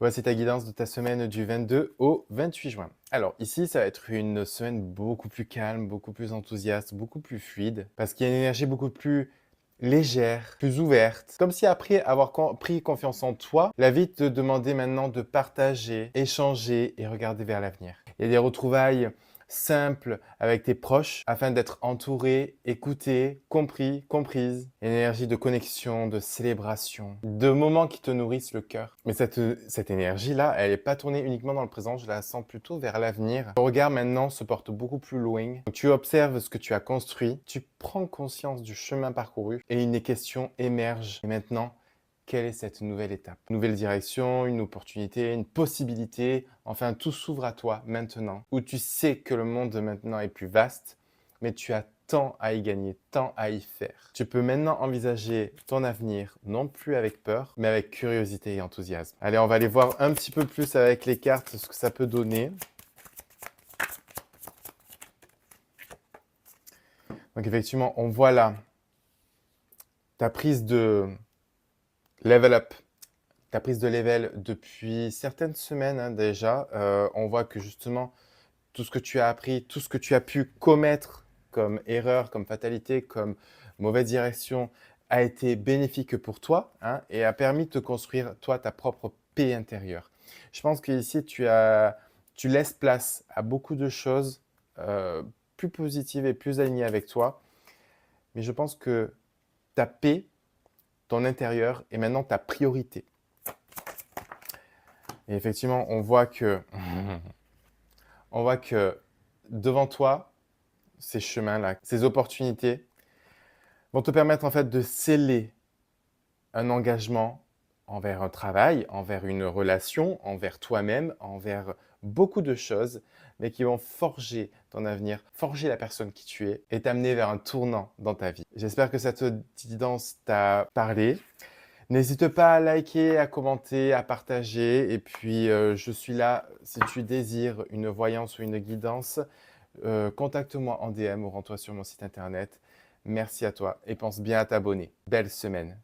Voici ta guidance de ta semaine du 22 au 28 juin. Alors ici, ça va être une semaine beaucoup plus calme, beaucoup plus enthousiaste, beaucoup plus fluide, parce qu'il y a une énergie beaucoup plus légère, plus ouverte. Comme si après avoir pris confiance en toi, la vie te demandait maintenant de partager, échanger et regarder vers l'avenir. Il y a des retrouvailles simples avec tes proches afin d'être entouré, écouté, compris, comprise. Une énergie de connexion, de célébration, de moments qui te nourrissent le cœur. Mais cette énergie-là, elle n'est pas tournée uniquement dans le présent, je la sens plutôt vers l'avenir. Ton regard maintenant se porte beaucoup plus loin. Tu observes ce que tu as construit, tu prends conscience du chemin parcouru et une question émerge. Et maintenant, quelle est cette nouvelle étape? Une nouvelle direction, une opportunité, une possibilité. Enfin, tout s'ouvre à toi maintenant, où tu sais que le monde maintenant est plus vaste, mais tu as tant à y gagner, tant à y faire. Tu peux maintenant envisager ton avenir, non plus avec peur, mais avec curiosité et enthousiasme. Allez, on va aller voir un petit peu plus avec les cartes ce que ça peut donner. Donc effectivement, on voit là ta prise de level up. Ta prise de level depuis certaines semaines déjà, on voit que justement, tout ce que tu as appris, tout ce que tu as pu commettre comme erreur, comme fatalité, comme mauvaise direction, a été bénéfique pour toi et a permis de te construire, toi, ta propre paix intérieure. Je pense qu'ici, tu laisses place à beaucoup de choses plus positives et plus alignées avec toi. Mais je pense que ta paix, ton intérieur, est maintenant ta priorité. Et effectivement, on voit que devant toi, ces chemins-là, ces opportunités vont te permettre en fait de sceller un engagement envers un travail, envers une relation, envers toi-même, envers beaucoup de choses, mais qui vont forger ton avenir, forger la personne qui tu es et t'amener vers un tournant dans ta vie. J'espère que cette guidance t'a parlé. N'hésite pas à liker, à commenter, à partager. Et puis, je suis là si tu désires une voyance ou une guidance. Contacte-moi en DM ou rends-toi sur mon site internet. Merci à toi et pense bien à t'abonner. Belle semaine.